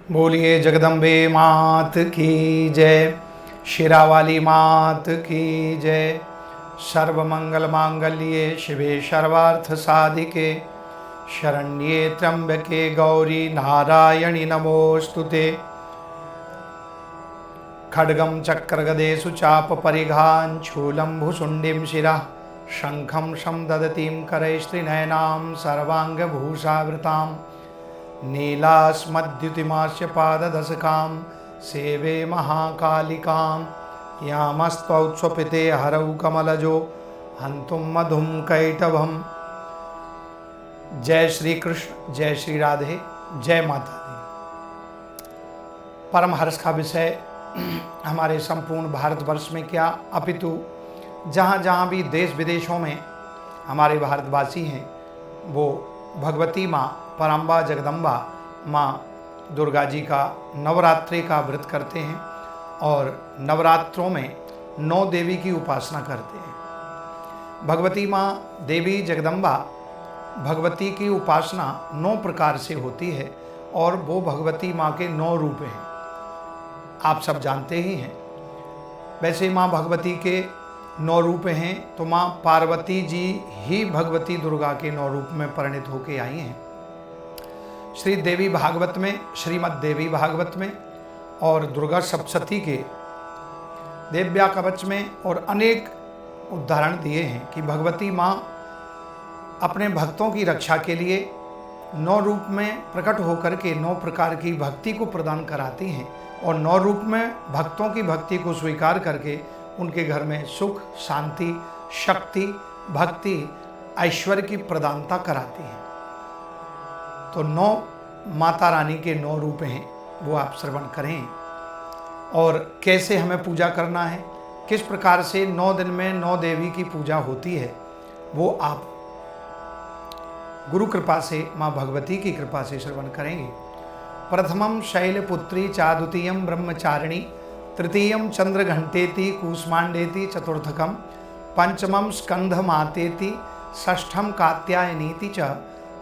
बोलिए जगदम्बे मात की जय, शिरावाली मात की जय। सर्वमंगल मांगल्ये शिवे सर्वार्थ साधिके, शरण्ये त्र्यंबके गौरी नारायणि नमोस्तुते। खड्गं चक्रगदेषु चाप परिघान् शूलं भुशुण्डीं शिरः, शङ्खं ददतीं करैस्त्रिनयनां सर्वाङ्गभूषावृतां, नीलास्मद्युतिमास्य पाददशकां सेवे महाकालिकां, यामस्तौत्स्वपिते हरौ कमलजो हन्तुं मधुं कैटभम्। जय श्री कृष्ण, जय श्री राधे, जय माता दी। परम हर्ष का विषय हमारे संपूर्ण भारतवर्ष में क्या, अपितु जहाँ जहाँ भी देश विदेशों में हमारे भारतवासी हैं, वो भगवती माँ परम्बा जगदम्बा माँ दुर्गा जी का नवरात्रि का व्रत करते हैं और नवरात्रों में 9 देवी की उपासना करते हैं। भगवती माँ देवी जगदम्बा भगवती की उपासना 9 प्रकार से होती है और वो भगवती माँ के 9 रूप हैं, आप सब जानते ही हैं। वैसे माँ भगवती के 9 रूप हैं तो माँ पार्वती जी ही भगवती दुर्गा के 9 रूप में परिणित होकर आई हैं। श्री देवी भागवत में, श्रीमद् देवी भागवत में और दुर्गा सप्तशती के देव्या कवच में और अनेक उदाहरण दिए हैं कि भगवती माँ अपने भक्तों की रक्षा के लिए 9 रूप में प्रकट होकर के 9 प्रकार की भक्ति को प्रदान कराती हैं और 9 रूप में भक्तों की भक्ति को स्वीकार करके उनके घर में सुख, शांति, शक्ति, भक्ति, ऐश्वर्य की प्रदानता कराती हैं। तो 9 माता रानी के 9 रूप हैं, वो आप श्रवण करें। और कैसे हमें पूजा करना है, किस प्रकार से 9 दिन में 9 देवी की पूजा होती है, वो आप गुरु कृपा से, माँ भगवती की कृपा से श्रवण करेंगे। प्रथमं शैलपुत्री चा, द्वितीयं ब्रह्मचारिणी, तृतीयं चंद्रघंटेति कूष्मांडेति, चतुर्थकं पंचमं स्कंधमातेति, षष्ठं कात्यायनीति च,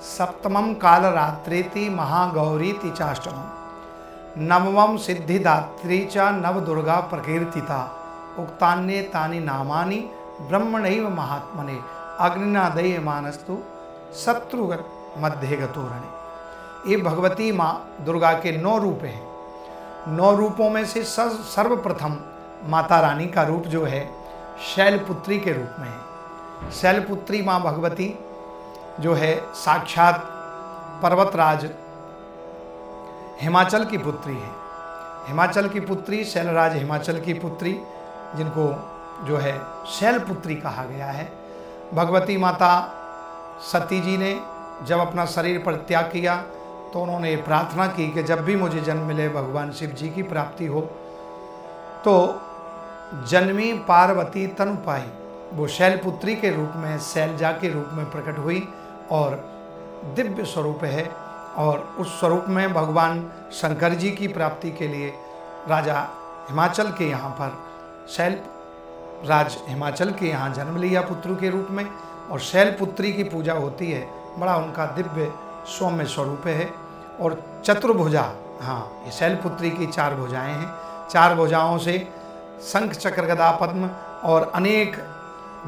सप्तमं कालरात्रेति महागौरीति चाष्टमं, नवमं सिद्धिदात्री च नवदुर्गा प्रकीर्तिता, उक्तान्ये तानि नामानि ब्रह्मणैव महात्मने, अग्निना दह्यमानस्तु शत्रुगत मध्ये गतोरणे। ये भगवती माँ दुर्गा के 9 रूप हैं। 9 रूपों में से सर्वप्रथम माता रानी का रूप जो है शैलपुत्री के रूप में है। शैलपुत्री माँ भगवती जो है साक्षात पर्वतराज हिमाचल की पुत्री है। हिमाचल की पुत्री, शैलराज हिमाचल की पुत्री, जिनको जो है शैलपुत्री कहा गया है। भगवती माता सती जी ने जब अपना शरीर पर त्याग किया तो उन्होंने प्रार्थना की कि जब भी मुझे जन्म मिले भगवान शिव जी की प्राप्ति हो। तो जन्मी पार्वती तनु पाई, वो शैलपुत्री के रूप में, शैलजा के रूप में प्रकट हुई और दिव्य स्वरूप है। और उस स्वरूप में भगवान शंकर जी की प्राप्ति के लिए राजा हिमाचल के यहाँ पर, शैल राज हिमाचल के यहाँ जन्म लिया पुत्र के रूप में और शैलपुत्री की पूजा होती है। बड़ा उनका दिव्य सौम्य स्वरूप है। और चतुर्भुजा, हाँ, ये शैलपुत्री की 4 भुजाएं हैं। 4 भुजाओं से शंख चक्र गदा पद्म और अनेक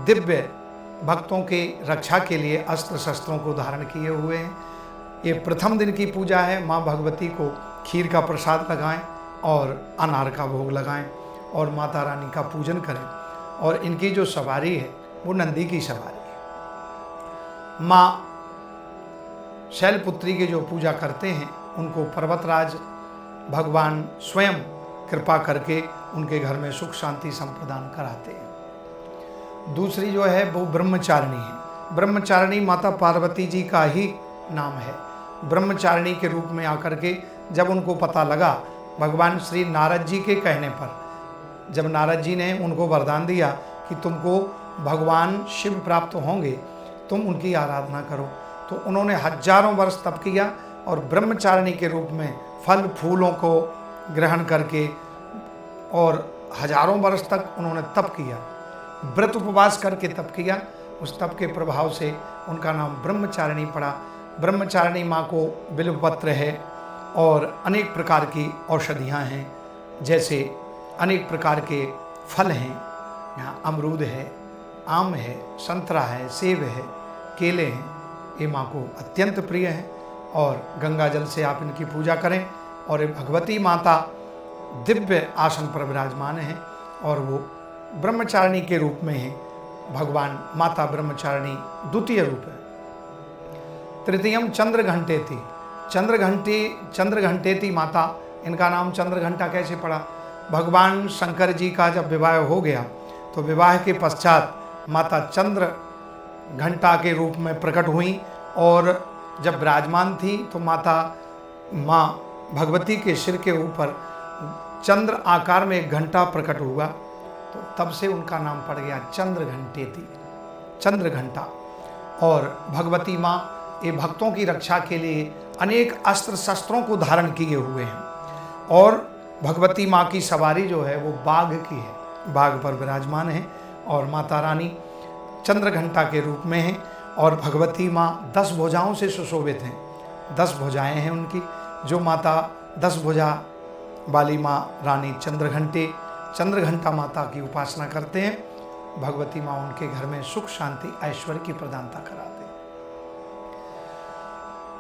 दिव्य भक्तों के रक्षा के लिए अस्त्र शस्त्रों को धारण किए हुए हैं। ये प्रथम दिन की पूजा है। माँ भगवती को खीर का प्रसाद लगाएं और अनार का भोग लगाएं और माता रानी का पूजन करें। और इनकी जो सवारी है वो नंदी की सवारी है। माँ शैलपुत्री की जो पूजा करते हैं उनको पर्वतराज भगवान स्वयं कृपा करके उनके घर में सुख शांति संप्रदान कराते हैं। दूसरी जो है वो ब्रह्मचारिणी है। ब्रह्मचारिणी माता पार्वती जी का ही नाम है। ब्रह्मचारिणी के रूप में आकर के जब उनको पता लगा भगवान श्री नारद जी के कहने पर, जब नारद जी ने उनको वरदान दिया कि तुमको भगवान शिव प्राप्त होंगे, तुम उनकी आराधना करो, तो उन्होंने हजारों वर्ष तप किया और ब्रह्मचारिणी के रूप में फल फूलों को ग्रहण करके और हजारों वर्ष तक उन्होंने तप किया, व्रत उपवास करके तप किया। उस तप के प्रभाव से उनका नाम ब्रह्मचारिणी पड़ा। ब्रह्मचारिणी माँ को बिल्व पत्र है और अनेक प्रकार की औषधियाँ हैं, जैसे अनेक प्रकार के फल हैं। यहाँ अमरूद है, आम है, संतरा है, सेब है, केले हैं। ये माँ को अत्यंत प्रिय है और गंगा जल से आप इनकी पूजा करें। और ये भगवती माता दिव्य आसन पर विराजमान है और वो ब्रह्मचारिणी के रूप में है। भगवान माता ब्रह्मचारिणी द्वितीय रूप है। तृतीयम चंद्र घंटेति, चंद्र घंटेति माता, इनका नाम चंद्र घंटा कैसे पड़ा? भगवान शंकर जी का जब विवाह हो गया तो विवाह के पश्चात माता चंद्र घंटा के रूप में प्रकट हुई और जब विराजमान थी तो माँ भगवती के सिर के ऊपर चंद्र आकार में एक घंटा प्रकट हुआ, तो तब से उनका नाम पड़ गया चंद्र घंटेति, चंद्र घंटा। और भगवती माँ ये भक्तों की रक्षा के लिए अनेक अस्त्र शस्त्रों को धारण किए हुए हैं। और भगवती माँ की सवारी जो है वो बाघ की है, बाघ पर विराजमान है और माता रानी चंद्र घंटा के रूप में है। और भगवती माँ 10 भुजाओं से सुशोभित हैं, 10 भुजाएँ हैं उनकी। जो माता 10 भुजा वाली माँ रानी चंद्र घंटा माता की उपासना करते हैं, भगवती माँ उनके घर में सुख शांति ऐश्वर्य की प्रदानता कराते हैं।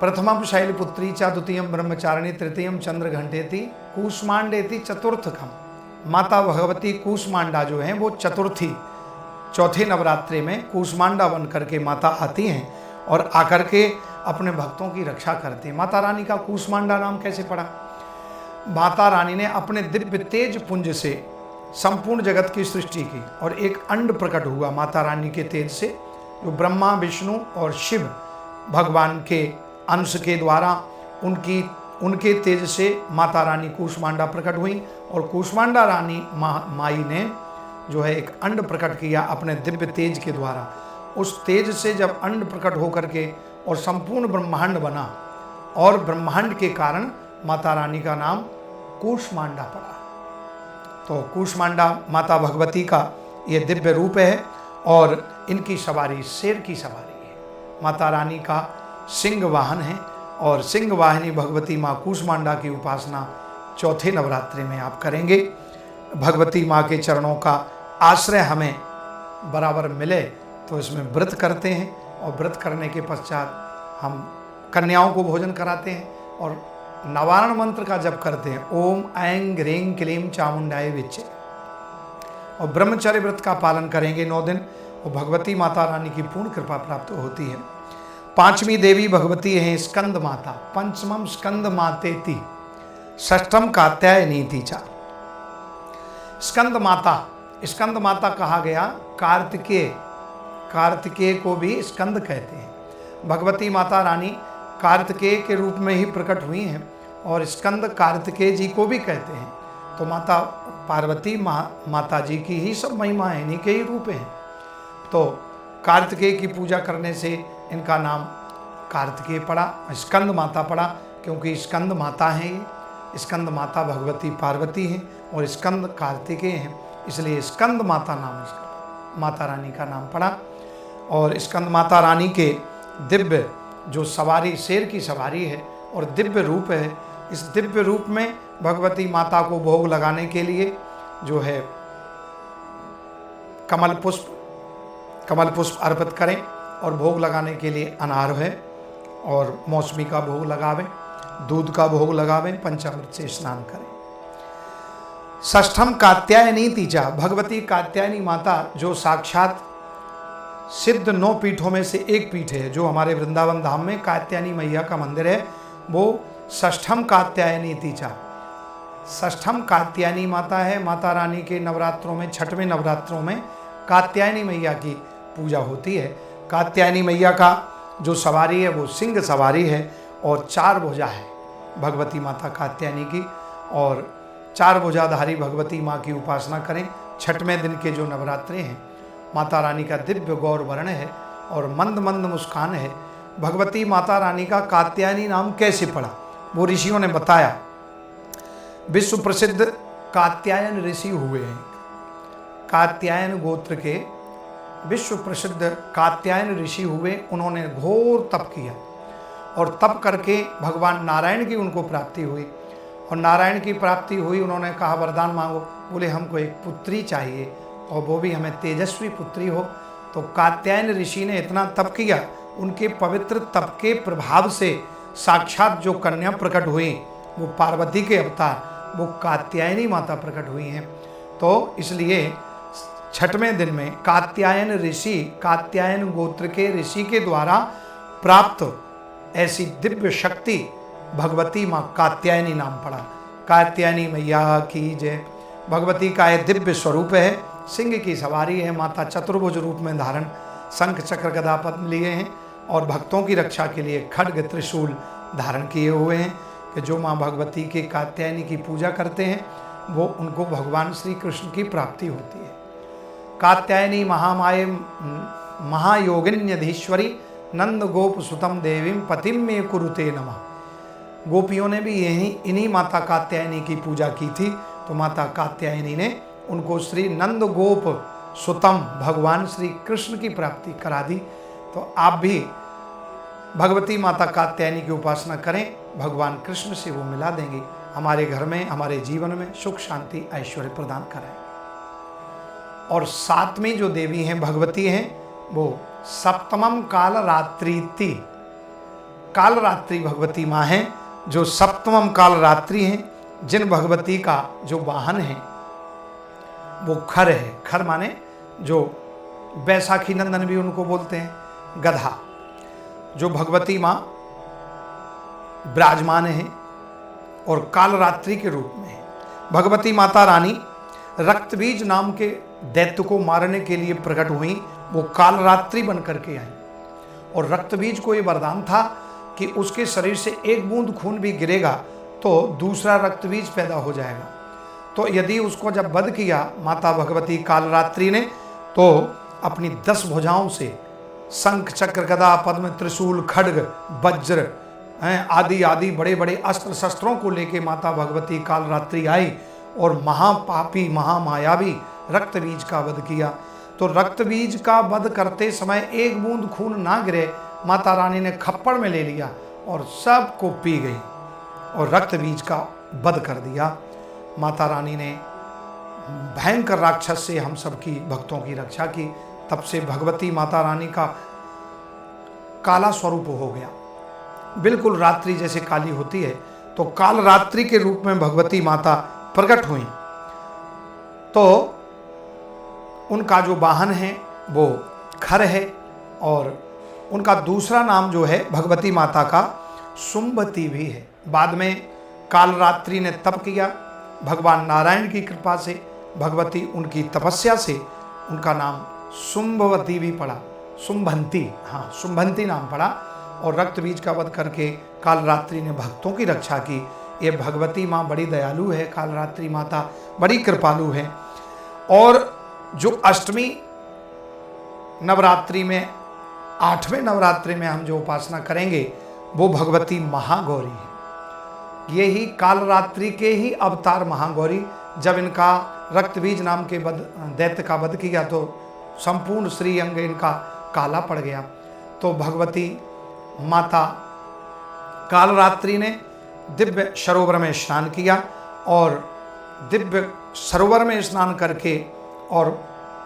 प्रथमम शैलपुत्री च द्वितीयम ब्रह्मचारिणी तृतीयम चंद्र घंटेति कूष्मांडेति चतुर्थकम। माता भगवती कूष्मांडा जो है वो चतुर्थी चौथे नवरात्रि में कूष्मांडा बन करके माता आती हैं और आकर के अपने भक्तों की रक्षा करती हैं। माता रानी का कूष्मांडा नाम कैसे पड़ा? माता रानी ने अपने दिव्य तेज पुंज से संपूर्ण जगत की सृष्टि की और एक अंड प्रकट हुआ माता रानी के तेज से, जो ब्रह्मा विष्णु और शिव भगवान के अंश के द्वारा उनके तेज से माता रानी कूष्मांडा प्रकट हुई। और कूष्मांडा रानी माई ने जो है एक अंड प्रकट किया अपने दिव्य तेज के द्वारा। उस तेज से जब अंड प्रकट होकर के और संपूर्ण ब्रह्मांड बना और ब्रह्मांड के कारण माता रानी का नाम कूष्मांडा पड़ा। तो कूष्मांडा माता भगवती का ये दिव्य रूप है और इनकी सवारी शेर की सवारी है। माता रानी का सिंह वाहन है और सिंह वाहिनी भगवती माँ कूष्मांडा की उपासना चौथे नवरात्रि में आप करेंगे। भगवती माँ के चरणों का आश्रय हमें बराबर मिले तो इसमें व्रत करते हैं और व्रत करने के पश्चात हम कन्याओं को भोजन कराते हैं और नवारण मंत्र का जप करते हैं, ओम ऐं ह्रीं क्लीं चामुंडाय विच्चे। और ब्रह्मचर्य व्रत का पालन करेंगे 9 दिन और भगवती माता रानी की पूर्ण कृपा प्राप्त होती है। 5वीं देवी भगवती हैं स्कंद माता, पंचमम स्कंद मातेति षष्ठम कात्यायनीति चा। स्कंद माता कहा गया कार्तिकेय को भी स्कंद कहते हैं। भगवती माता रानी कार्तिकेय के रूप में ही प्रकट हुई हैं और स्कंद कार्तिकेय जी को भी कहते हैं। तो माता पार्वती माता जी की ही सब महिमा है, इन्हीं के ही रूप हैं। तो कार्तिकेय की पूजा करने से इनका नाम कार्तिकेय पड़ा, स्कंद माता पड़ा, क्योंकि स्कंद माता हैं ये। स्कंद माता भगवती पार्वती हैं और स्कंद कार्तिकेय हैं, इसलिए स्कंद माता नाम इसका माता रानी का नाम पड़ा। और स्कंद माता रानी के दिव्य जो सवारी शेर की सवारी है और दिव्य रूप है, इस दिव्य रूप में भगवती माता को भोग लगाने के लिए जो है कमल पुष्प अर्पित करें और भोग लगाने के लिए अनार है और मौसमी का भोग लगावें, दूध का भोग लगावें, पंचामृत से स्नान करें। षष्ठम कात्यायनी तीजा, भगवती कात्यायनी माता जो साक्षात सिद्ध 9 पीठों में से एक पीठ है, जो हमारे वृंदावन धाम में कात्यायनी मैया का मंदिर है, वो षष्ठम कात्यायनी तीजा, षष्ठम कात्यायनी माता है। माता रानी के नवरात्रों में 6वें नवरात्रों में कात्यायनी मैया की पूजा होती है। कात्यायनी मैया का जो सवारी है वो सिंह सवारी है और 4 भुजा है भगवती माता कात्यायनी की। और 4 भुजाधारी भगवती माँ की उपासना करें। 6वें दिन के जो नवरात्रे हैं, माता रानी का दिव्य गौर वर्ण है और मंद मंद मुस्कान है। भगवती माता रानी का कात्यायनी नाम कैसे पड़ा वो ऋषियों ने बताया। विश्व प्रसिद्ध कात्यायन ऋषि हुए हैं। कात्यायन गोत्र के विश्व प्रसिद्ध कात्यायन ऋषि हुए। उन्होंने घोर तप किया और तप करके भगवान नारायण की उनको प्राप्ति हुई। और नारायण की प्राप्ति हुई, उन्होंने कहा वरदान मांगो। बोले हमको एक पुत्री चाहिए और वो भी हमें तेजस्वी पुत्री हो। तो कात्यायन ऋषि ने इतना तप किया, उनके पवित्र तप के प्रभाव से साक्षात जो कन्या प्रकट हुई वो पार्वती के अवतार, वो कात्यायनी माता प्रकट हुई हैं। तो इसलिए छठवें दिन में कात्यायन ऋषि, कात्यायन गोत्र के ऋषि के द्वारा प्राप्त ऐसी दिव्य शक्ति भगवती माँ कात्यायनी नाम पड़ा। कात्यायनी मैया की जय। भगवती का यह दिव्य स्वरूप है, सिंह की सवारी है। माता चतुर्भुज रूप में धारण शंख चक्र गदा पद्म लिए हैं और भक्तों की रक्षा के लिए खड्ग त्रिशूल धारण किए हुए हैं कि जो माँ भगवती के कात्यायनी की पूजा करते हैं वो उनको भगवान श्री कृष्ण की प्राप्ति होती है। कात्यायनी महामाये महायोगिन्यधीश्वरी नंद गोप सुतम देवीम पतिम में कुरुते नमः। गोपियों ने भी इन्हीं माता कात्यायनी की पूजा की थी, तो माता कात्यायनी ने उनको श्री नंद गोप सुतम भगवान श्री कृष्ण की प्राप्ति करा दी। तो आप भी भगवती माता कात्यायनी की उपासना करें, भगवान कृष्ण से वो मिला देंगे, हमारे घर में, हमारे जीवन में सुख शांति ऐश्वर्य प्रदान कराएंगे। और सातवीं जो देवी हैं भगवती हैं वो सप्तमम काल रात्रि भगवती माँ हैं, जो सप्तमम काल रात्रि हैं, जिन भगवती का जो वाहन है वो खर है। खर माने जो बैसाखी नंदन भी उनको बोलते हैं, गधा। जो भगवती माँ विराजमान है और कालरात्रि के रूप में है। भगवती माता रानी रक्तबीज नाम के दैत्य को मारने के लिए प्रकट हुई, वो कालरात्रि बन करके आई। और रक्तबीज को ये वरदान था कि उसके शरीर से एक बूंद खून भी गिरेगा तो दूसरा रक्तबीज पैदा हो जाएगा। तो यदि उसको जब वध किया माता भगवती कालरात्रि ने, तो अपनी 10 भुजाओं से शंख चक्र गदा पद्म त्रिशूल खड्ग वज्र आदि आदि बड़े बड़े अस्त्र शस्त्रों को लेके माता भगवती कालरात्रि आई और महापापी महामायावी रक्तबीज का वध किया। तो रक्तबीज का वध करते समय एक बूंद खून ना गिरे, माता रानी ने खप्पड़ में ले लिया और सबको पी गई और रक्तबीज का वध कर दिया। माता रानी ने भयंकर राक्षस से हम सब की भक्तों की रक्षा की। तब से भगवती माता रानी का काला स्वरूप हो गया, बिल्कुल रात्रि जैसे काली होती है। तो काल रात्रि के रूप में भगवती माता प्रकट हुई। तो उनका जो वाहन है वो खर है और उनका दूसरा नाम जो है भगवती माता का सुम्भती भी है। बाद में कालरात्रि ने तप किया, भगवान नारायण की कृपा से, भगवती उनकी तपस्या से उनका नाम शुंभवती भी पड़ा, शुंभंती, हाँ शुंभंती नाम पड़ा। और रक्तबीज का वध करके कालरात्रि ने भक्तों की रक्षा की। ये भगवती माँ बड़ी दयालु है, कालरात्रि माता बड़ी कृपालु है। और जो अष्टमी नवरात्रि में, 8वें नवरात्रि में हम जो उपासना करेंगे वो भगवती महागौरी है। ये ही कालरात्रि के ही अवतार महागौरी। जब इनका रक्तबीज नाम के दैत्य का वध किया तो संपूर्ण श्री अंग इनका काला पड़ गया। तो भगवती माता कालरात्रि ने दिव्य सरोवर में स्नान किया और दिव्य सरोवर में स्नान करके और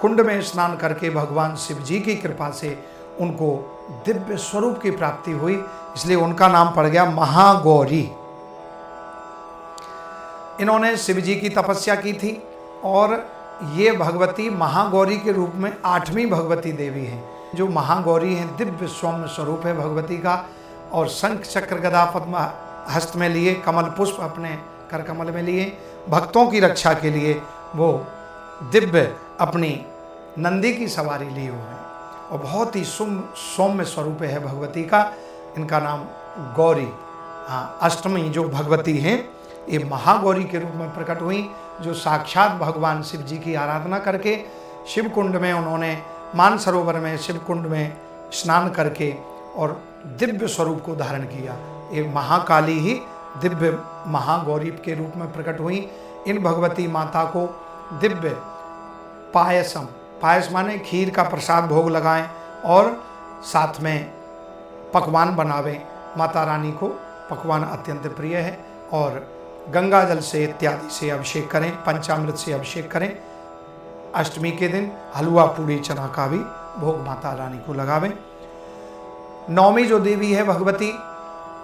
कुंड में स्नान करके भगवान शिव जी की कृपा से उनको दिव्य स्वरूप की प्राप्ति हुई, इसलिए उनका नाम पड़ गया महागौरी। इन्होंने शिव जी की तपस्या की थी और ये भगवती महागौरी के रूप में 8वीं भगवती देवी हैं। जो महागौरी हैं दिव्य सौम्य स्वरूप है भगवती का। और शंख चक्र गदा पद्म हस्त में लिए, कमल पुष्प अपने कर कमल में लिए, भक्तों की रक्षा के लिए वो दिव्य अपनी नंदी की सवारी लिए हुए हैं और बहुत ही सौम्य स्वरूप है भगवती का। इनका नाम गौरी। हाँ, अष्टमी जो भगवती हैं ये महागौरी के रूप में प्रकट हुई, जो साक्षात भगवान शिव जी की आराधना करके शिव कुंड में उन्होंने मानसरोवर में शिव कुंड में स्नान करके और दिव्य स्वरूप को धारण किया। ये महाकाली ही दिव्य महागौरी के रूप में प्रकट हुई। इन भगवती माता को दिव्य पायसम, पायस माने खीर का प्रसाद भोग लगाएं और साथ में पकवान बनावें माता रानी को पकवान अत्यंत प्रिय है। और गंगा जल से इत्यादि से अभिषेक करें, पंचामृत से अभिषेक करें। अष्टमी के दिन हलवा पूड़ी चना का भी भोग माता रानी को लगावें। नवमी जो देवी है भगवती,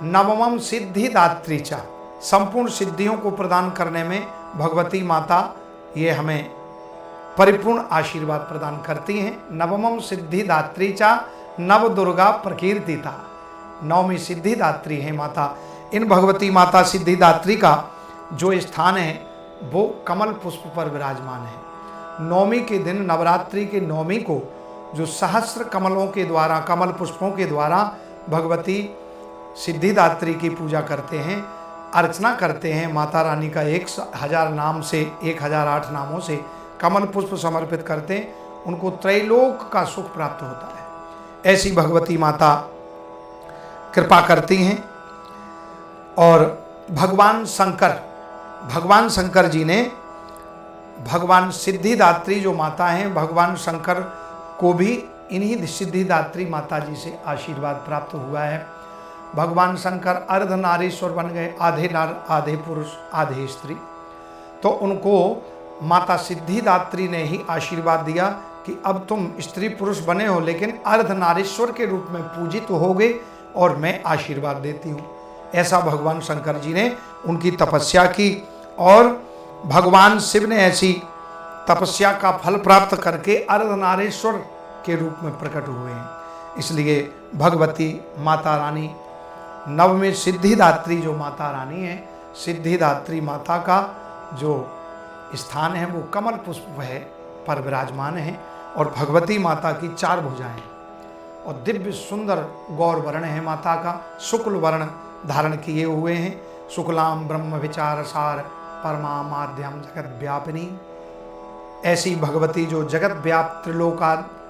नवमम सिद्धिदात्री च, संपूर्ण सिद्धियों को प्रदान करने में भगवती माता ये हमें परिपूर्ण आशीर्वाद प्रदान करती हैं। नवमम सिद्धिदात्री च नव दुर्गा प्रकीर्तिता, नवमी सिद्धिदात्री है माता। इन भगवती माता सिद्धिदात्री का जो स्थान है वो कमल पुष्प पर विराजमान है। नवमी के दिन, नवरात्रि के नवमी को जो सहस्र कमलों के द्वारा, कमल पुष्पों के द्वारा भगवती सिद्धिदात्री की पूजा करते हैं, अर्चना करते हैं। माता रानी का 1000 नाम से 1008 नामों से कमल पुष्प समर्पित करते हैं, उनको त्रैलोक का सुख प्राप्त होता है। ऐसी भगवती माता कृपा करती हैं। और भगवान शंकर जी ने, भगवान सिद्धिदात्री जो माता हैं, भगवान शंकर को भी इन्हीं सिद्धिदात्री माता जी से आशीर्वाद प्राप्त हुआ है। भगवान शंकर अर्धनारीश्वर बन गए, आधे नार, आधे पुरुष, आधे स्त्री। तो उनको माता सिद्धिदात्री ने ही आशीर्वाद दिया कि अब तुम स्त्री पुरुष बने हो, लेकिन अर्धनारीश्वर के रूप में पूजित होगे और मैं आशीर्वाद देती हूँ। ऐसा भगवान शंकर जी ने उनकी तपस्या की और भगवान शिव ने ऐसी तपस्या का फल प्राप्त करके अर्धनारीश्वर के रूप में प्रकट हुए हैं। इसलिए भगवती माता रानी, नवमी सिद्धिदात्री जो माता रानी है, सिद्धिदात्री माता का जो स्थान है वो कमल पुष्प है पर विराजमान है। और भगवती माता की 4 भुजाएं और दिव्य सुंदर गौर वर्ण है माता का, शुक्ल वर्ण धारण किए हुए हैं। शुक्लाम ब्रह्म विचार सार परमा माध्यम जगत व्यापिनी, ऐसी भगवती जो जगत व्याप्त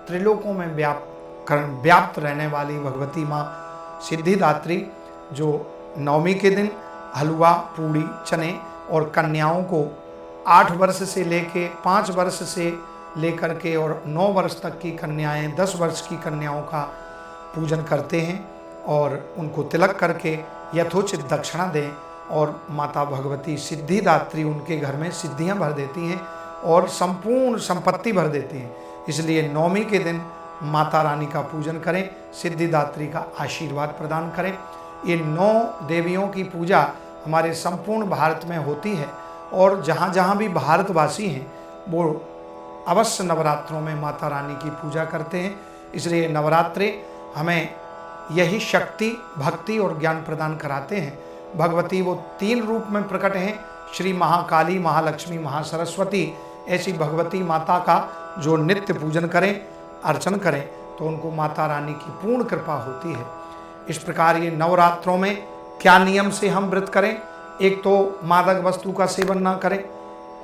त्रिलोकों में व्याप्त रहने वाली भगवती माँ सिद्धिदात्री, जो नवमी के दिन हलवा पूड़ी चने और कन्याओं को 8 वर्ष से लेके 5 वर्ष से लेकर के और 9 वर्ष तक की कन्याएं, 10 वर्ष की कन्याओं का पूजन करते हैं और उनको तिलक करके यथोचित दक्षिणा दें। और माता भगवती सिद्धिदात्री उनके घर में सिद्धियां भर देती हैं और संपूर्ण संपत्ति भर देती हैं। इसलिए नवमी के दिन माता रानी का पूजन करें, सिद्धिदात्री का आशीर्वाद प्रदान करें। ये 9 देवियों की पूजा हमारे संपूर्ण भारत में होती है और जहाँ जहाँ भी भारतवासी हैं वो अवश्य नवरात्रों में माता रानी की पूजा करते हैं। इसलिए नवरात्रे हमें यही शक्ति, भक्ति और ज्ञान प्रदान कराते हैं। भगवती वो 3 रूप में प्रकट हैं, श्री महाकाली, महालक्ष्मी, महासरस्वती। ऐसी भगवती माता का जो नित्य पूजन करें, अर्चन करें तो उनको माता रानी की पूर्ण कृपा होती है। इस प्रकार ये नवरात्रों में क्या नियम से हम व्रत करें? एक तो मादक वस्तु का सेवन ना करें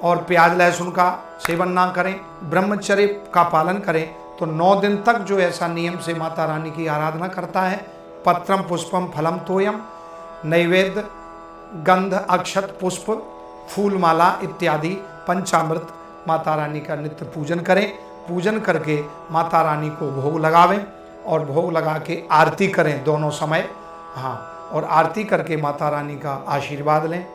और प्याज लहसुन का सेवन ना करें, ब्रह्मचर्य का पालन करें। तो 9 दिन तक जो ऐसा नियम से माता रानी की आराधना करता है, पत्रम पुष्पम फलम तोयम, नैवेद्य गंध अक्षत पुष्प फूलमाला इत्यादि पंचामृत माता रानी का नित्य पूजन करें। पूजन करके माता रानी को भोग लगावें और भोग लगा के आरती करें दोनों समय। हाँ, और आरती करके माता रानी का आशीर्वाद लें।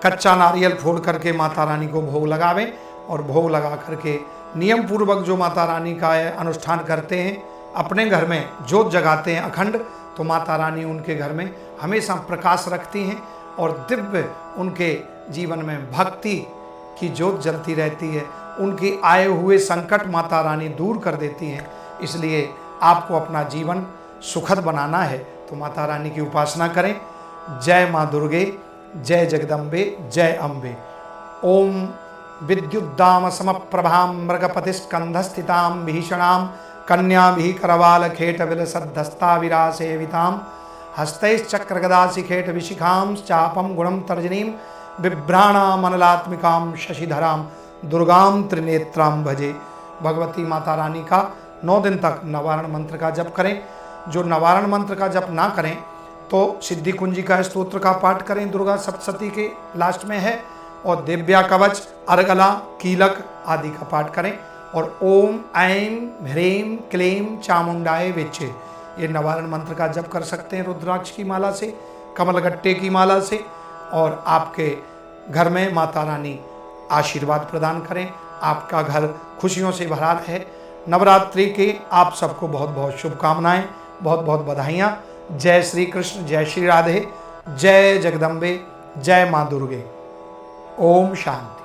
कच्चा नारियल फोड़ करके माता रानी को भोग लगावें और भोग लगा करके नियम पूर्वक जो माता रानी का अनुष्ठान करते हैं, अपने घर में ज्योत जगाते हैं अखंड, तो माता रानी उनके घर में हमेशा प्रकाश रखती हैं और दिव्य उनके जीवन में भक्ति की ज्योत जलती रहती है। उनके आए हुए संकट माता रानी दूर कर देती हैं। इसलिए आपको अपना जीवन सुखद बनाना है तो माता रानी की उपासना करें। जय माँ दुर्गे, जय जगदम्बे, जय अम्बे। ओम विद्युद्दाम समप्रभाम मृगपतिस्कंधस्थिताम भीषणाम कन्याभिः करवाल खेट विलसद्धस्ता विरासेविताम हस्तैश्चक्रगदाशिखेट विशिखां चापम गुणम तर्जनीम बिभ्राणामनलात्मिकां शशिधरां दुर्गां त्रिनेत्रां भजे। भगवती माता रानी का 9 दिन तक नवारण मंत्र का जप करें। जो नवारण मंत्र का जप ना करें तो सिद्धि कुंजिका स्तोत्र का पाठ करें, दुर्गा सप्तशती के लास्ट में है, और दिव्या कवच, अर्गला, कीलक आदि का पाठ करें। और ओम ऐं ह्रीं क्लीं चामुंडाय विच्चे, ये निवारण मंत्र का जप कर सकते हैं रुद्राक्ष की माला से, कमलगट्टे की माला से, और आपके घर में माता रानी आशीर्वाद प्रदान करें, आपका घर खुशियों से भरा रहे। नवरात्रि के आप सबको बहुत बहुत शुभकामनाएं, बहुत बहुत बधाइयाँ। जय श्री कृष्ण, जय श्री राधे, जय जगदम्बे, जय माँ दुर्गे। ओम शांति।